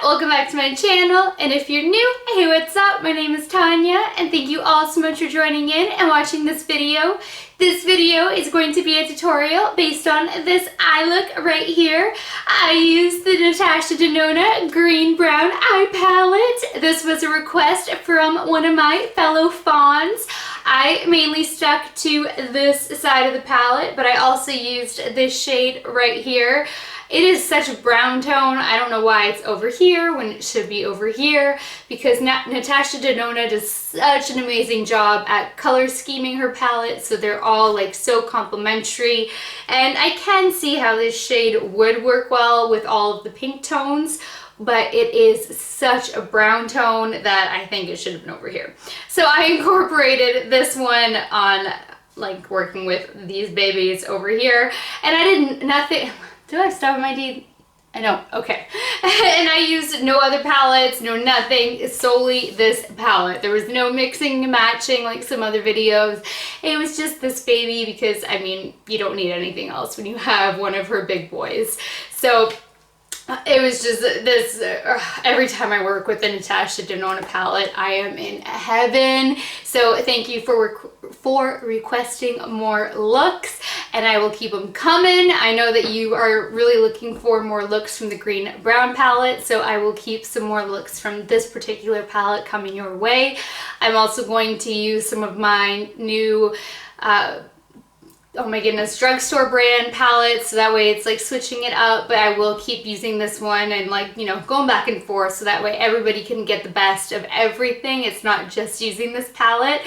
Welcome back to my channel, and if you're new, hey, what's up? My name is Tanya, and thank you all so much for joining in and watching this video. This video is going to be a tutorial based on this eye look right here. I used the Natasha Denona Green Brown Eye Palette. This was a request from one of my fellow fawns. I mainly stuck to this side of the palette, but I also used this shade right here. It is such a brown tone. I don't know why it's over here when it should be over here, because Natasha Denona does such an amazing job at color scheming her palette, so they're all like so complementary. And I can see how this shade would work well with all of the pink tones, but it is such a brown tone that I think it should have been over here. So I incorporated this one on like working with these babies over here, and I did nothing. Do I stop my D? I don't. Okay. And I used no other palettes, no nothing, solely this palette. There was no mixing and matching like some other videos. It was just this baby because, I mean, you don't need anything else when you have one of her big boys. So it was just this, every time I work with the Natasha Denona palette, I am in heaven. So thank you for requesting more looks, and I will keep them coming. I know that you are really looking for more looks from the green brown palette, so I will keep some more looks from this particular palette coming your way. I'm also going to use some of my new oh my goodness, drugstore brand palettes, so that way it's like switching it up, but I will keep using this one and like, you know, going back and forth, so that way everybody can get the best of everything. It's not just using this palette.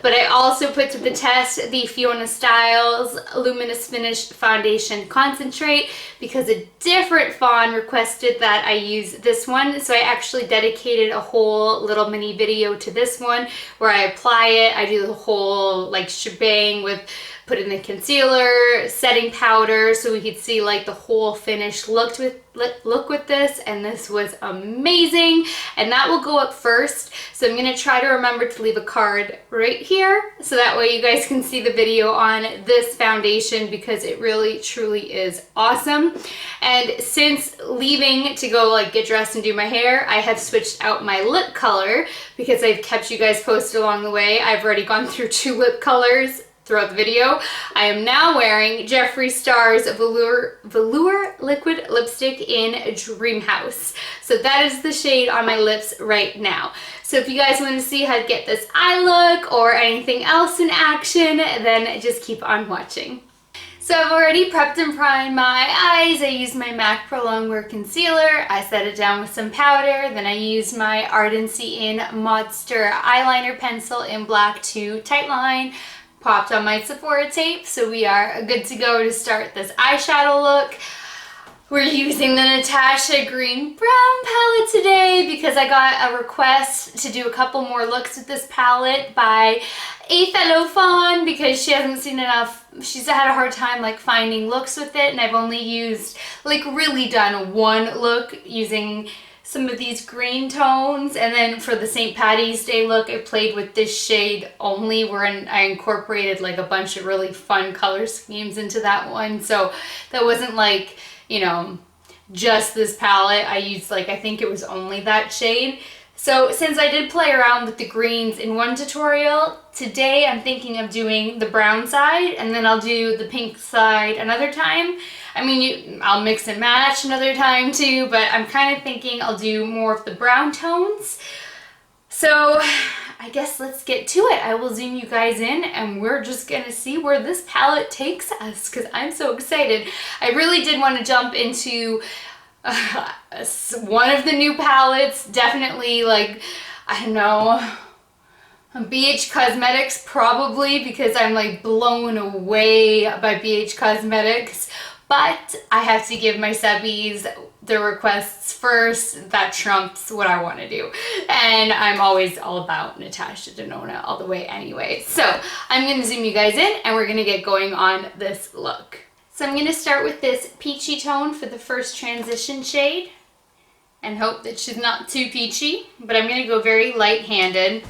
But I also put to the test the Fiona Stiles Luminous Finish Foundation Concentrate because a different fawn requested that I use this one. So I actually dedicated a whole little mini video to this one where I apply it. I do the whole like shebang with put in the concealer, setting powder, so we could see like the whole finished look with this, and this was amazing. And that will go up first, so I'm gonna try to remember to leave a card right here so that way you guys can see the video on this foundation because it really truly is awesome. And since leaving to go like get dressed and do my hair, I have switched out my lip color because I've kept you guys posted along the way. I've already gone through 2 lip colors throughout the video. I am now wearing Jeffree Star's Velour Liquid Lipstick in Dreamhouse. So that is the shade on my lips right now. So if you guys want to see how to get this eye look or anything else in action, then just keep on watching. So I've already prepped and primed my eyes. I used my MAC Pro Longwear Concealer. I set it down with some powder. Then I used my Ardency in Monster eyeliner pencil in black to tightline. Popped on my Sephora Tape, so we are good to go to start this eyeshadow look. We're using the Natasha Green Brown palette today because I got a request to do a couple more looks with this palette by a fellow fawn because she hasn't seen enough. She's had a hard time like finding looks with it, and I've only used, like really done one look using some of these green tones, and then for the St. Patty's Day look I played with this shade only where I incorporated like a bunch of really fun color schemes into that one. So that wasn't like, you know, just this palette. I used like, I think it was only that shade. So since I did play around with the greens in one tutorial, today I'm thinking of doing the brown side and then I'll do the pink side another time. I mean, I'll mix and match another time too, but I'm kind of thinking I'll do more of the brown tones. So I guess let's get to it. I will zoom you guys in and we're just gonna see where this palette takes us because I'm so excited. I really did want to jump into One of the new palettes, definitely like, I don't know, BH Cosmetics probably, because I'm like blown away by BH Cosmetics. But I have to give my subbies the requests first. That trumps what I want to do. And I'm always all about Natasha Denona all the way anyway. So I'm going to zoom you guys in and we're going to get going on this look. So I'm going to start with this peachy tone for the first transition shade and hope that she's not too peachy. But I'm going to go very light-handed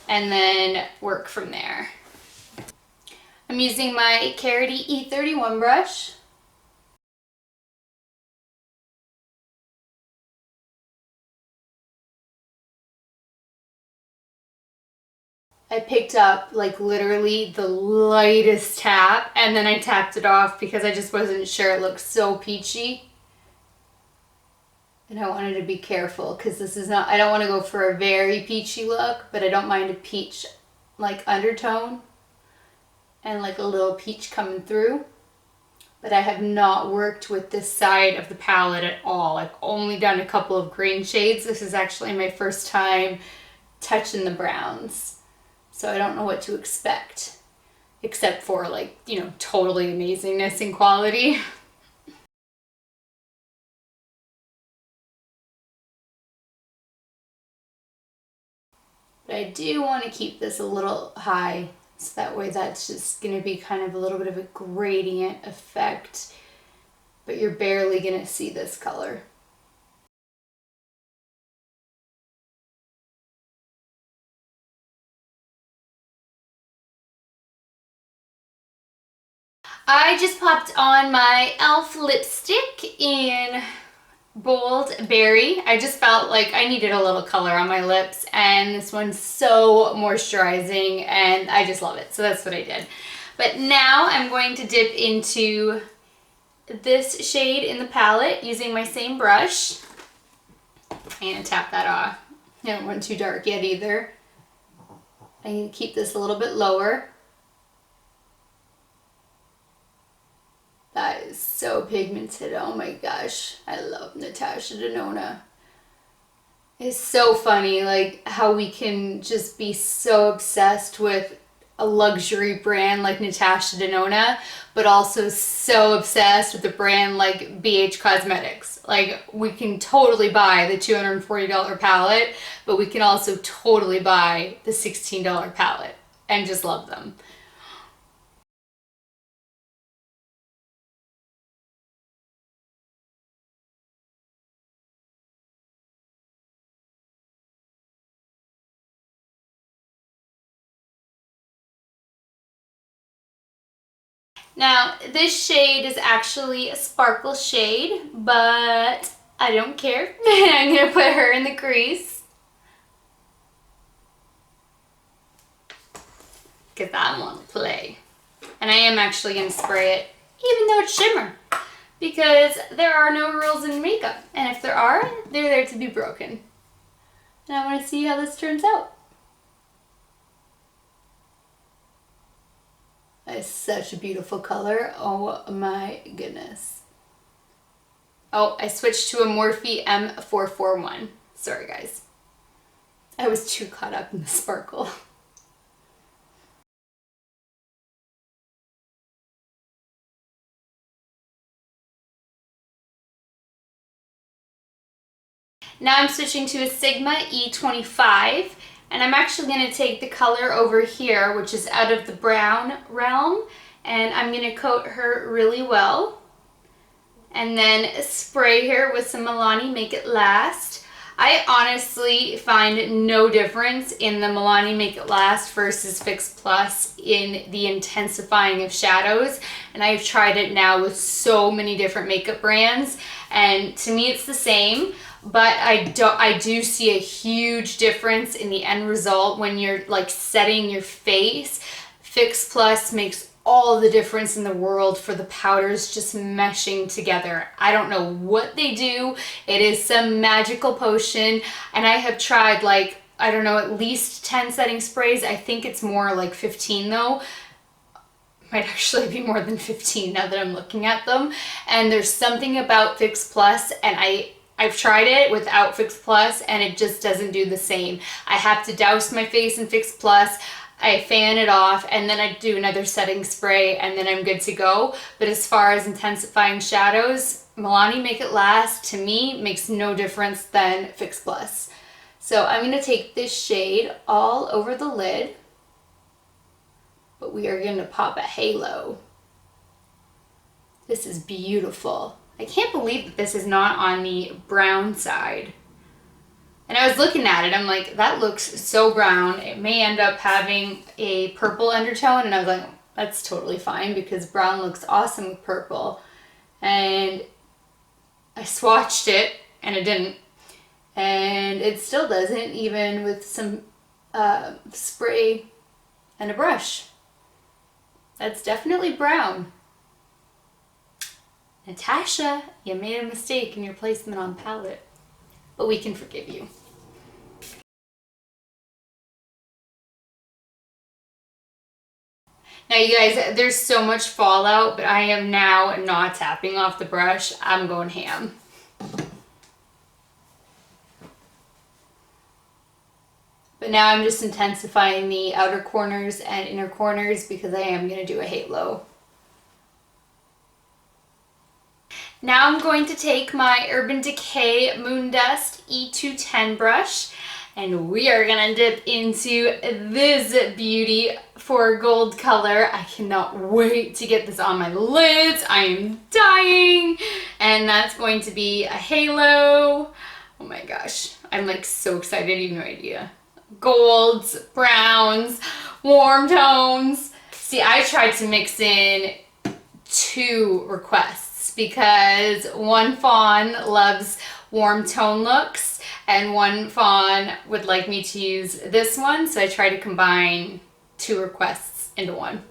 and then work from there. I'm using my Carity E31 brush. I picked up like literally the lightest tap and then I tapped it off because I just wasn't sure. It looked so peachy. And I wanted to be careful because this is not, I don't want to go for a very peachy look, but I don't mind a peach like undertone and like a little peach coming through. But I have not worked with this side of the palette at all. I've only done a couple of green shades. This is actually my first time touching the browns. So I don't know what to expect, except for like, you know, totally amazingness in quality. But I do want to keep this a little high, so that way that's just going to be kind of a little bit of a gradient effect, but you're barely going to see this color. I just popped on my e.l.f. lipstick in Bold Berry. I just felt like I needed a little color on my lips, and this one's so moisturizing and I just love it. So that's what I did. But now I'm going to dip into this shade in the palette using my same brush. I'm going to tap that off. I don't want too dark yet either. I need to keep this a little bit lower. That is so pigmented. Oh my gosh. I love Natasha Denona. It's so funny like how we can just be so obsessed with a luxury brand like Natasha Denona, but also so obsessed with a brand like BH Cosmetics. Like we can totally buy the $240 palette, but we can also totally buy the $16 palette and just love them. Now, this shade is actually a sparkle shade, but I don't care. I'm going to put her in the crease, because I want to play. And I am actually going to spray it, even though it's shimmer, because there are no rules in makeup. And if there are, they're there to be broken. And I want to see how this turns out. It's such a beautiful color. Oh my goodness. Oh, I switched to a Morphe M441. Sorry guys. I was too caught up in the sparkle. Now I'm switching to a Sigma E25. And I'm actually going to take the color over here, which is out of the brown realm, and I'm going to coat her really well. And then spray her with some Milani Make It Last. I honestly find no difference in the Milani Make It Last versus Fix Plus in the intensifying of shadows. And I've tried it now with so many different makeup brands, and to me it's the same. But I do see a huge difference in the end result when you're like setting your face. Fix Plus makes all the difference in the world for the powders just meshing together. I don't know what they do. It is some magical potion, and I have tried like, I don't know, at least 10 setting sprays. I think it's more like 15 though. might actually be more than 15 now that I'm looking at them. And there's something about Fix Plus, and I've tried it without Fix Plus and it just doesn't do the same. I have to douse my face in Fix Plus, I fan it off, and then I do another setting spray, and then I'm good to go. But as far as intensifying shadows, Milani Make It Last, to me, makes no difference than Fix Plus. So I'm going to take this shade all over the lid, but we are going to pop a halo. This is beautiful. I can't believe that this is not on the brown side. And I was looking at it, I'm like, that looks so brown. It may end up having a purple undertone, and I was like, that's totally fine because brown looks awesome with purple. And I swatched it, and it didn't. And it still doesn't, even with some spray and a brush. That's definitely brown. Natasha, you made a mistake in your placement on palette, but we can forgive you. Now you guys, there's so much fallout, but I am now not tapping off the brush. I'm going ham. But now I'm just intensifying the outer corners and inner corners because I am going to do a halo. Now I'm going to take my Urban Decay Moon Dust E210 brush, and we are going to dip into this beauty for gold color. I cannot wait to get this on my lids. I am dying. And that's going to be a halo. Oh my gosh. I'm like so excited, you have no idea. Golds, browns, warm tones. See, I tried to mix in 2 requests because one fawn loves warm tone looks and one fawn would like me to use this one, so I tried to combine 2 requests into one.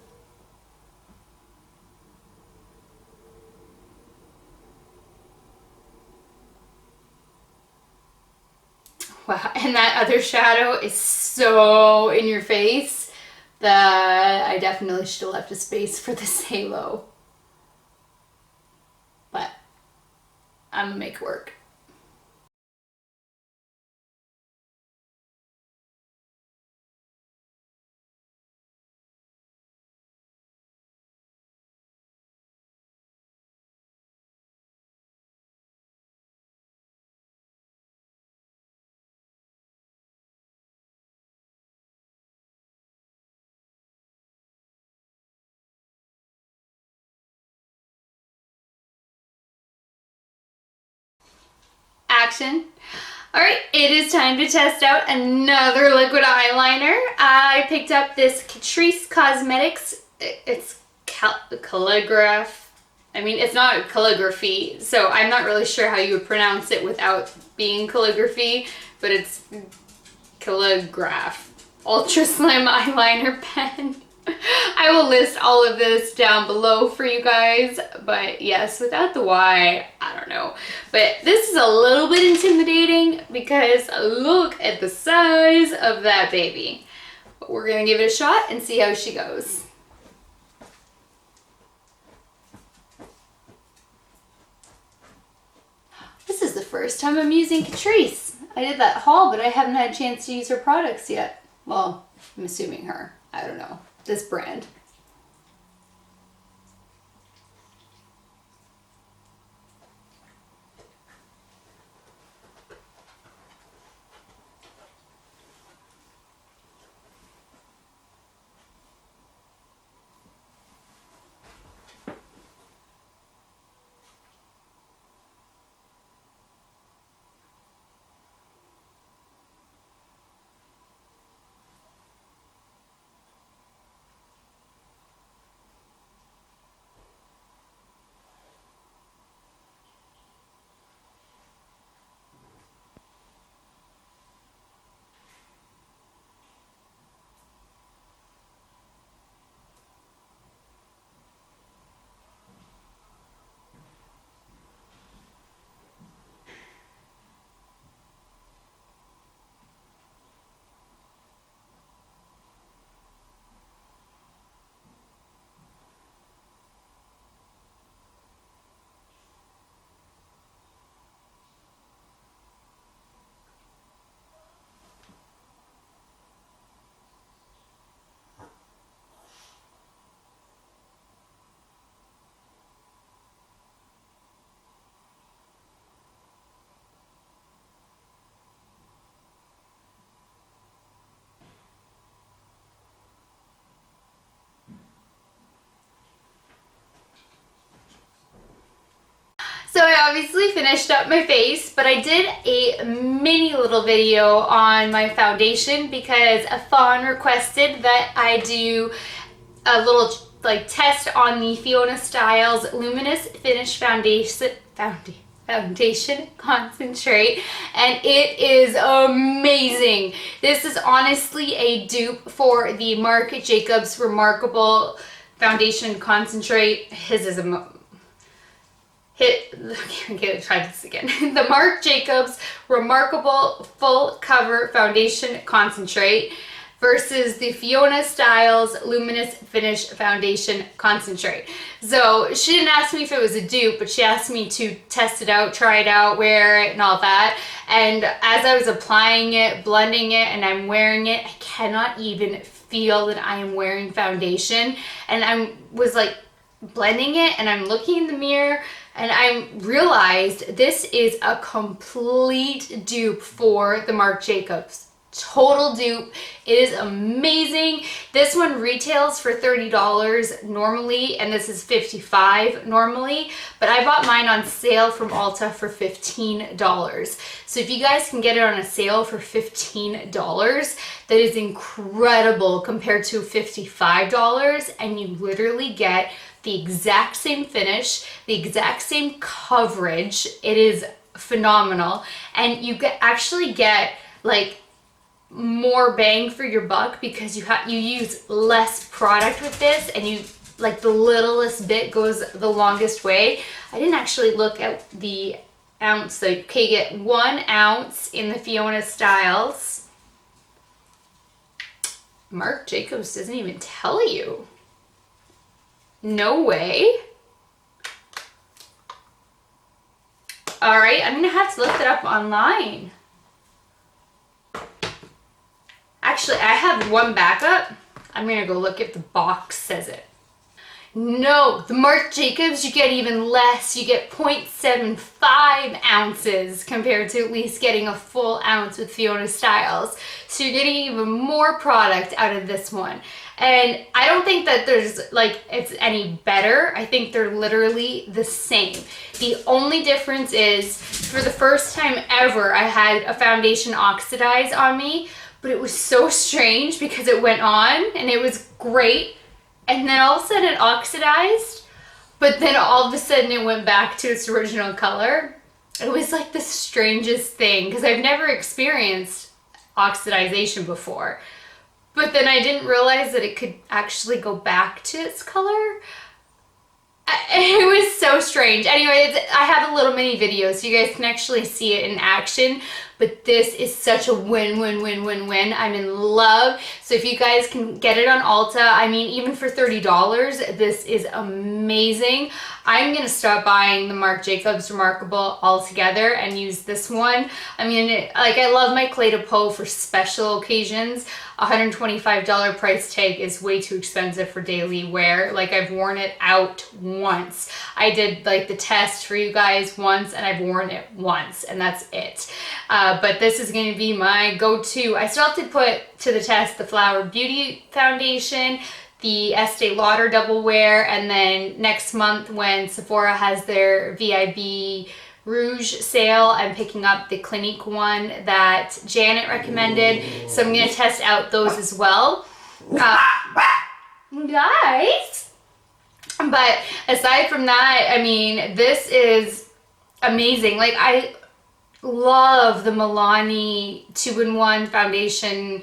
Wow, and that other shadow is so in your face that I definitely should have left a space for this halo. But I'm gonna make it work. Action. Alright, it is time to test out another liquid eyeliner. I picked up this Catrice Cosmetics. It's calligraph. I mean, it's not calligraphy, so I'm not really sure how you would pronounce it without being calligraphy, but it's calligraph. Ultra Slim Eyeliner Pen. I will list all of this down below for you guys, but yes, without the Y, I don't know. But this is a little bit intimidating because look at the size of that baby. But we're gonna give it a shot and see how she goes. This is the first time I'm using Catrice. I did that haul, but I haven't had a chance to use her products yet. Well, I'm assuming her. I don't know. This brand. obviously finished up my face, but I did a mini little video on my foundation because a fawn requested that I do a little like test on the Fiona Stiles Luminous Finish Foundation Concentrate, and it is amazing. This is honestly a dupe for the Marc Jacobs Remarkable Foundation Concentrate. His is a try this again. The Marc Jacobs Remarkable Full Cover Foundation Concentrate versus the Fiona Stiles Luminous Finish Foundation Concentrate. So she didn't ask me if it was a dupe, but she asked me to test it out, try it out, wear it and all that. And as I was applying it, blending it, and I'm wearing it, I cannot even feel that I am wearing foundation. And I was like blending it and I'm looking in the mirror and I realized this is a complete dupe for the Marc Jacobs. Total dupe. It is amazing. This one retails for $30 normally, and this is $55 normally, but I bought mine on sale from Ulta for $15. So if you guys can get it on a sale for $15, that is incredible compared to $55, and you literally get the exact same finish, the exact same coverage. It is phenomenal, and you actually get like more bang for your buck because you use less product with this, and you like the littlest bit goes the longest way. I didn't actually look at the ounce, so you can get 1 ounce in the Fiona Stiles. Marc Jacobs doesn't even tell you. No way. All right, I'm gonna have to look it up online. Actually, I have one backup. I'm gonna go look if the box says it. No, the Marc Jacobs, you get even less. You get 0.75 ounces compared to at least getting a full ounce with Fiona Stiles. So you're getting even more product out of this one. And I don't think that there's like, it's any better. I think they're literally the same. The only difference is for the first time ever, I had a foundation oxidize on me, but it was so strange because it went on and it was great. And then all of a sudden it oxidized, but then all of a sudden it went back to its original color. It was like the strangest thing because I've never experienced oxidization before. But then I didn't realize that it could actually go back to its color. It was so strange. Anyway, I have a little mini video so you guys can actually see it in action. But this is such a win-win-win-win-win. I'm in love. So if you guys can get it on Ulta, I mean, even for $30, this is amazing. I'm gonna stop buying the Marc Jacobs Remarkable altogether and use this one. I mean, I love my Clé de Peau for special occasions. $125 price tag is way too expensive for daily wear. Like, I've worn it out once. I did like the test for you guys once and I've worn it once and that's it. But this is going to be my go-to. I still have to put to the test the Flower Beauty Foundation, the Estee Lauder Double Wear, and then next month when Sephora has their VIB Rouge sale, I'm picking up the Clinique one that Janet recommended. So I'm going to test out those as well. Guys! But aside from that, I mean, this is amazing. Like, I love the Milani 2-in-1 foundation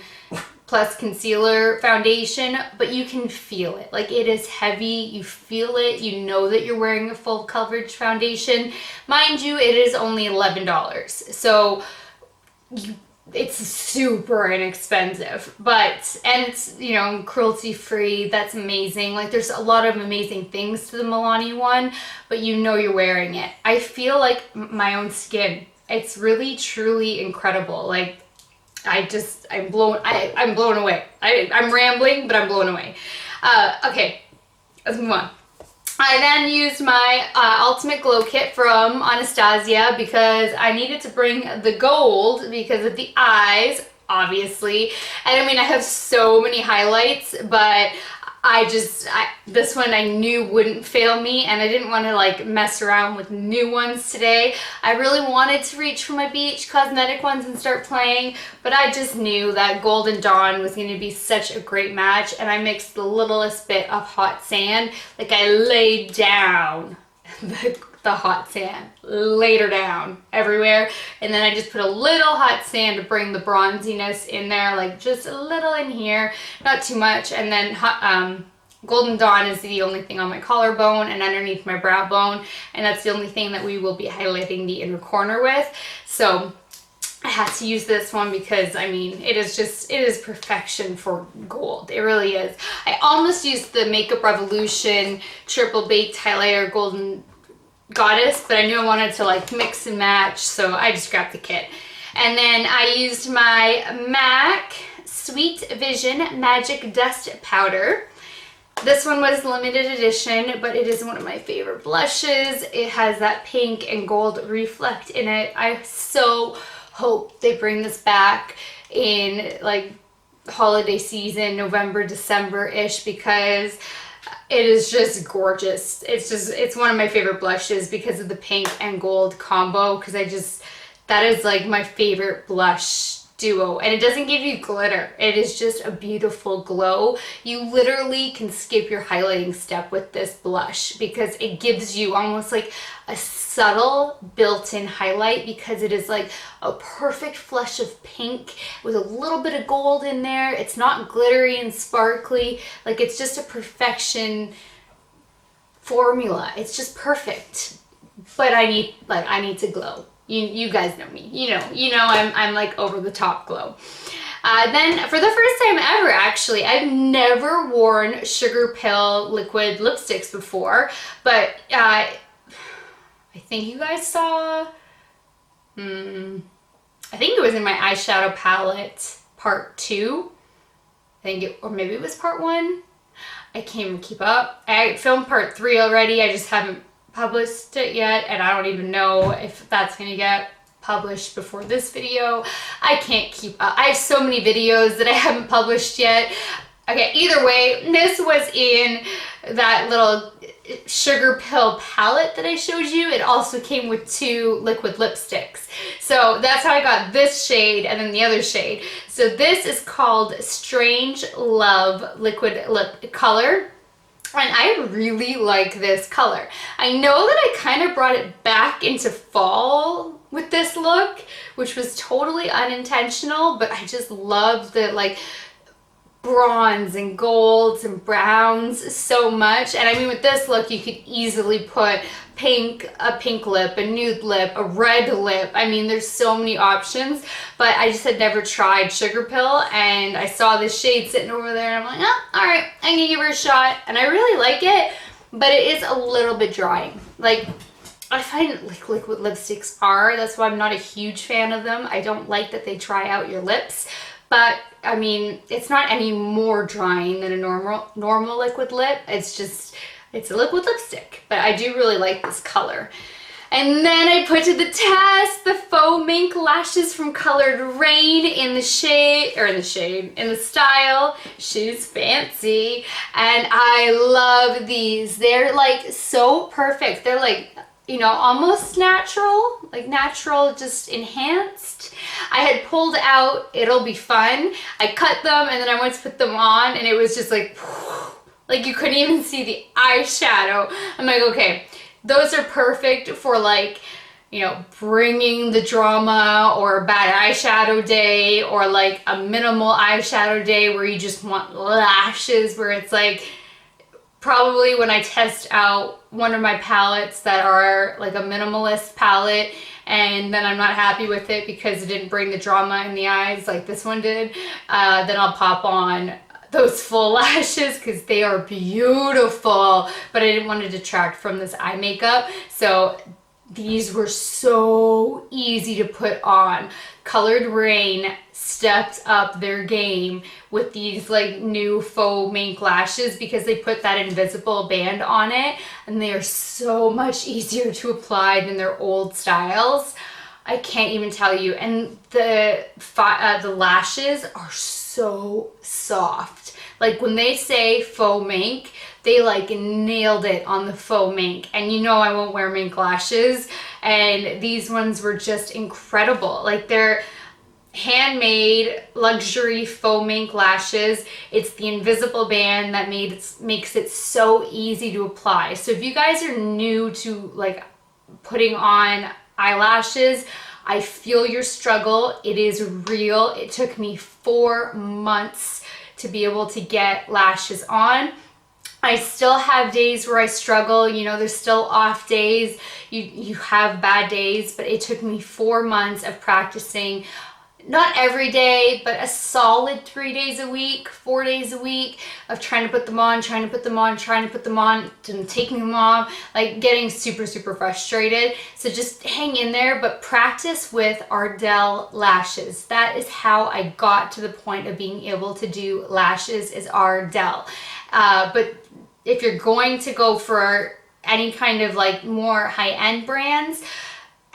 plus concealer foundation, but you can feel it. Like, it is heavy, you feel it, you know that you're wearing a full coverage foundation. Mind you, it is only $11, so it's super inexpensive, and it's, you know, cruelty free. That's amazing. Like, there's a lot of amazing things to the Milani one, but you know you're wearing it. I feel like my own skin. It's really, truly incredible. Like, I'm blown away. I'm rambling, but I'm blown away. Okay, let's move on. I then used my Ultimate Glow Kit from Anastasia because I needed to bring the gold because of the eyes, obviously. And I mean, I have so many highlights, but this one I knew wouldn't fail me, and I didn't want to like mess around with new ones today. I really wanted to reach for my BH Cosmetic ones and start playing, but I just knew that Golden Dawn was going to be such a great match, and I mixed the littlest bit of hot sand. Like I laid down the hot sand, laid her down everywhere, and then I just put a little hot sand to bring the bronziness in there, like just a little in here, not too much. And then Golden Dawn is the only thing on my collarbone and underneath my brow bone, and that's the only thing that we will be highlighting the inner corner with. So I had to use this one because, I mean, it is perfection for gold. It really is. I almost used the Makeup Revolution Triple Baked Highlighter Golden Goddess, but I knew I wanted to like mix and match, so I just grabbed the kit. And then I used my MAC Sweet Vision Magic Dust Powder. This one was limited edition, but it is one of my favorite blushes. It has that pink and gold reflect in it. I so hope they bring this back in like holiday season, November, December-ish, because it is just gorgeous. It's one of my favorite blushes because of the pink and gold combo, because that is like my favorite blush duo. And it doesn't give you glitter. It is just a beautiful glow. You literally can skip your highlighting step with this blush because it gives you almost like a subtle built-in highlight, because it is like a perfect flush of pink with a little bit of gold in there. It's not glittery and sparkly. Like, it's just a perfection formula. It's just perfect. But I need to glow. You guys know me. You know I'm like over the top glow. Then for the first time ever, actually, I've never worn Sugar Pill liquid lipsticks before, but I think you guys saw, I think it was in my eyeshadow palette part 2. Or maybe it was part 1. I can't even keep up. I filmed part 3 already. I just haven't published it yet, and I don't even know if that's gonna get published before this video. I can't keep up. I have so many videos that I haven't published yet. Okay, either way, this was in that little Sugar Pill palette that I showed you. It also came with 2 liquid lipsticks. So that's how I got this shade and then the other shade. So this is called Strange Love Liquid Lip Color. And I really like this color. I know that I kind of brought it back into fall with this look, which was totally unintentional, but I just love the like bronze and golds and browns so much. And I mean, with this look, you could easily put a pink lip, a nude lip, a red lip. I mean, there's so many options, but I just had never tried Sugar Pill, and I saw this shade sitting over there, and I'm like, oh, all right, I'm gonna give her a shot. And I really like it, but it is a little bit drying. Like, I find like liquid lipsticks are, that's why I'm not a huge fan of them. I don't like that they dry out your lips, but I mean, it's not any more drying than a normal liquid lip. It's a liquid lipstick, but I do really like this color. And then I put to the test the Faux Mink lashes from Colored Raine in the style She's Fancy. And I love these. They're like so perfect. They're like, you know, almost natural, like natural, just enhanced. I had pulled out It'll Be Fun. I cut them and then I went to put them on, and it was just like, like you couldn't even see the eyeshadow. I'm like, okay, those are perfect for like, you know, bringing the drama or a bad eyeshadow day, or like a minimal eyeshadow day where you just want lashes, where it's like, probably when I test out one of my palettes that are like a minimalist palette and then I'm not happy with it because it didn't bring the drama in the eyes like this one did, then I'll pop on those full lashes because they are beautiful, but I didn't want to detract from this eye makeup. So these were so easy to put on. Colored Raine stepped up their game with these like new faux mink lashes because they put that invisible band on it, and they are so much easier to apply than their old styles. I can't even tell you. And the lashes are so soft. Like when they say faux mink, they like nailed it on the faux mink. And you know I won't wear mink lashes, and these ones were just incredible. Like they're handmade luxury faux mink lashes. It's the invisible band that makes it so easy to apply. So if you guys are new to like putting on eyelashes, I feel your struggle. It is real. It took me 4 months to be able to get lashes on. I still have days where I struggle, you know, there's still off days, you have bad days, but it took me 4 months of practicing, not every day, but a solid 3 days a week, 4 days a week of trying to put them on, and taking them off, like getting super, super frustrated. So just hang in there, but practice with Ardell lashes. That is how I got to the point of being able to do lashes, is Ardell. But if you're going to go for any kind of like more high-end brands,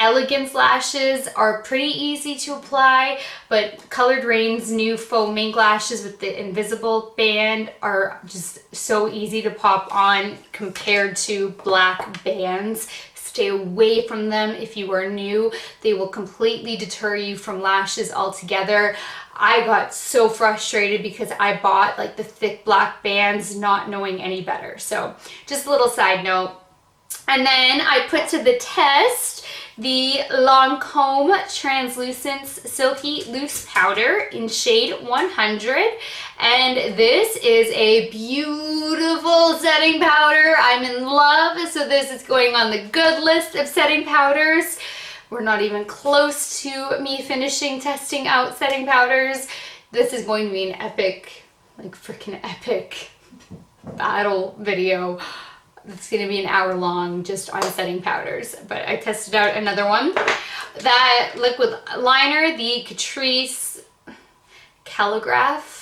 Elegance lashes are pretty easy to apply, but Colored Raine's new faux mink lashes with the invisible band are just so easy to pop on compared to black bands. Stay away from them if you are new. They will completely deter you from lashes altogether. I got so frustrated because I bought like the thick black bands not knowing any better. So just a little side note. And then I put to the test the Lancome Translucence Silky Loose Powder in shade 100. And this is a beautiful setting powder. I'm in love. So this is going on the good list of setting powders. We're not even close to me finishing testing out setting powders. This is going to be an epic, like freaking epic battle video. It's going to be an hour long just on setting powders, but I tested out another one. That liquid liner, the Catrice Calligraph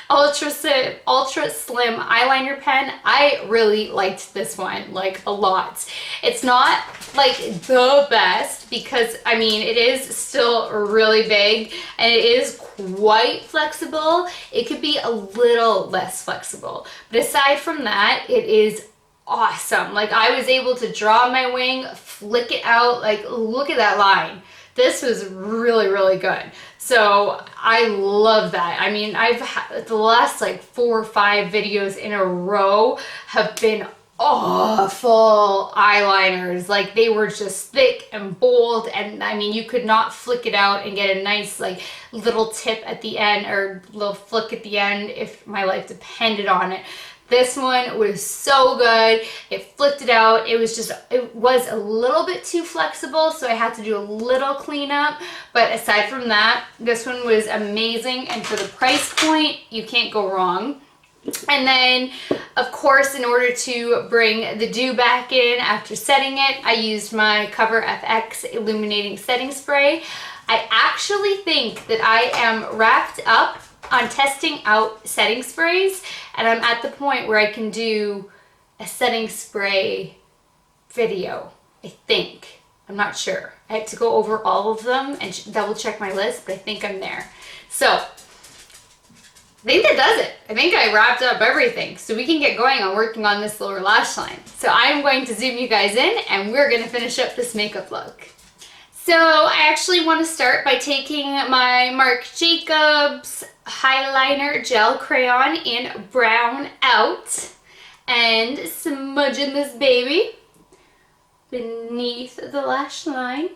ultra slim eyeliner pen. I really liked this one, like a lot. It's not like the best because I mean it is still really big and it is quite flexible. It could be a little less flexible, but aside from that, it is awesome. Like I was able to draw my wing, flick it out, like look at that line. This was really, really good. So I love that. I mean, I've had the last like 4 or 5 videos in a row have been awful eyeliners. Like they were just thick and bold, and I mean you could not flick it out and get a nice like little tip at the end or little flick at the end if my life depended on it. This one was so good. It flicked it out. It was a little bit too flexible, so I had to do a little cleanup. But aside from that, this one was amazing. And for the price point, you can't go wrong. And then, of course, in order to bring the dew back in after setting it, I used my CoverFX Illuminating Setting Spray. I actually think that I am wrapped up on testing out setting sprays, and I'm at the point where I can do a setting spray video, I think. I'm not sure. I have to go over all of them and double check my list, but I think I'm there. So I think that does it. I think I wrapped up everything, so we can get going on working on this lower lash line. So I'm going to zoom you guys in and we're going to finish up this makeup look. So I actually want to start by taking my Marc Jacobs Highliner Gel Crayon in Brown Out and smudging this baby beneath the lash line.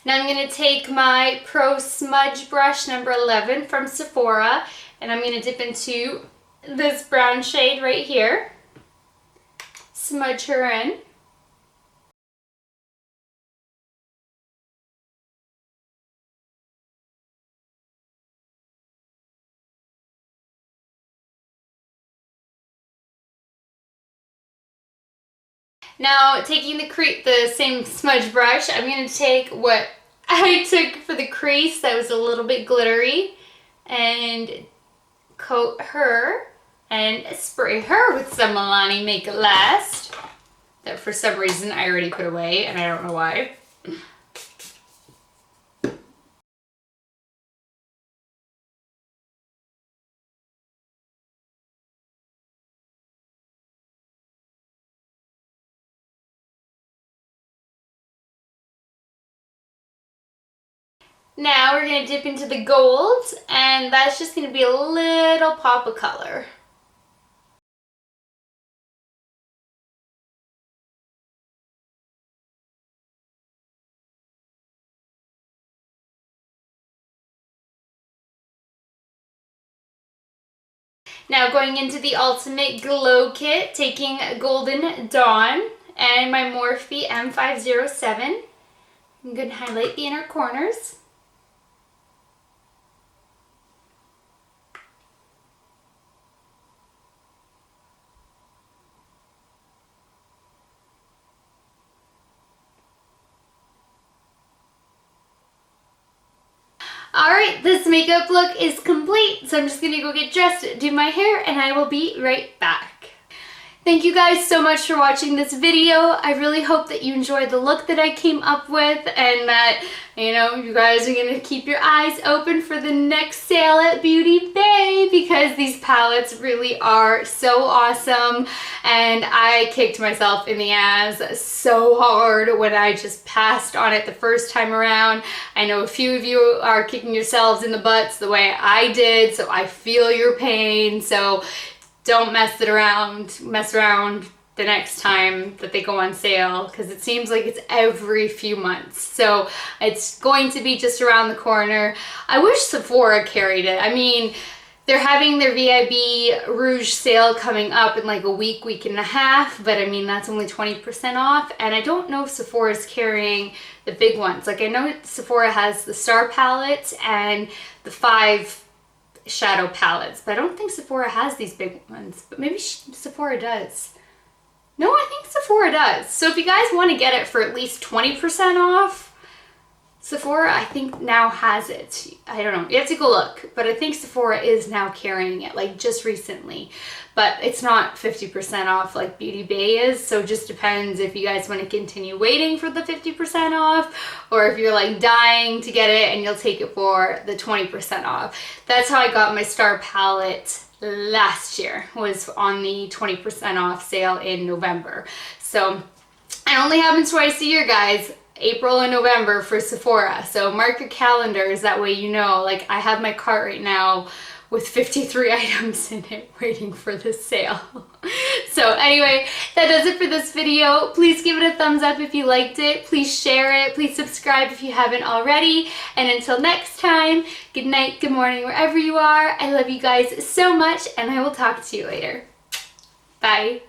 Now I'm going to take my Pro Smudge Brush number 11 from Sephora, and I'm going to dip into this brown shade right here. Smudge her in. Now taking the same smudge brush, I'm going to take what I took for the crease that was a little bit glittery and coat her and spray her with some Milani Make It Last that for some reason I already put away and I don't know why. Now we're going to dip into the gold, and that's just going to be a little pop of color. Now going into the Ultimate Glow Kit, taking Golden Dawn and my Morphe M507. I'm going to highlight the inner corners. Alright, this makeup look is complete, so I'm just going to go get dressed, do my hair, and I will be right back. Thank you guys so much for watching this video. I really hope that you enjoyed the look that I came up with and that, you know, you guys are going to keep your eyes open for the next sale at Beauty Bay because these palettes really are so awesome and I kicked myself in the ass so hard when I just passed on it the first time around. I know a few of you are kicking yourselves in the butts the way I did, so I feel your pain. So don't mess around the next time that they go on sale because it seems like it's every few months. So it's going to be just around the corner. I wish Sephora carried it. I mean, they're having their VIB Rouge sale coming up in like a week and a half, but I mean, that's only 20% off. And I don't know if Sephora's carrying the big ones. Like I know Sephora has the Star Palette and the 5 shadow palettes, but I don't think Sephora has these big ones, but maybe Sephora does. No, I think Sephora does. So if you guys want to get it for at least 20% off, Sephora I think now has it. I don't know, you have to go look, but I think Sephora is now carrying it, like just recently, but it's not 50% off like Beauty Bay is, so it just depends if you guys want to continue waiting for the 50% off or if you're like dying to get it and you'll take it for the 20% off. That's how I got my Star palette last year, was on the 20% off sale in November. So it only happens twice a year, guys. April and November for Sephora. So mark your calendars, that way you know. Like I have my cart right now with 53 items in it waiting for this sale. So anyway, that does it for this video. Please give it a thumbs up if you liked it. Please share it. Please subscribe if you haven't already. And until next time, good night, good morning, wherever you are. I love you guys so much and I will talk to you later. Bye.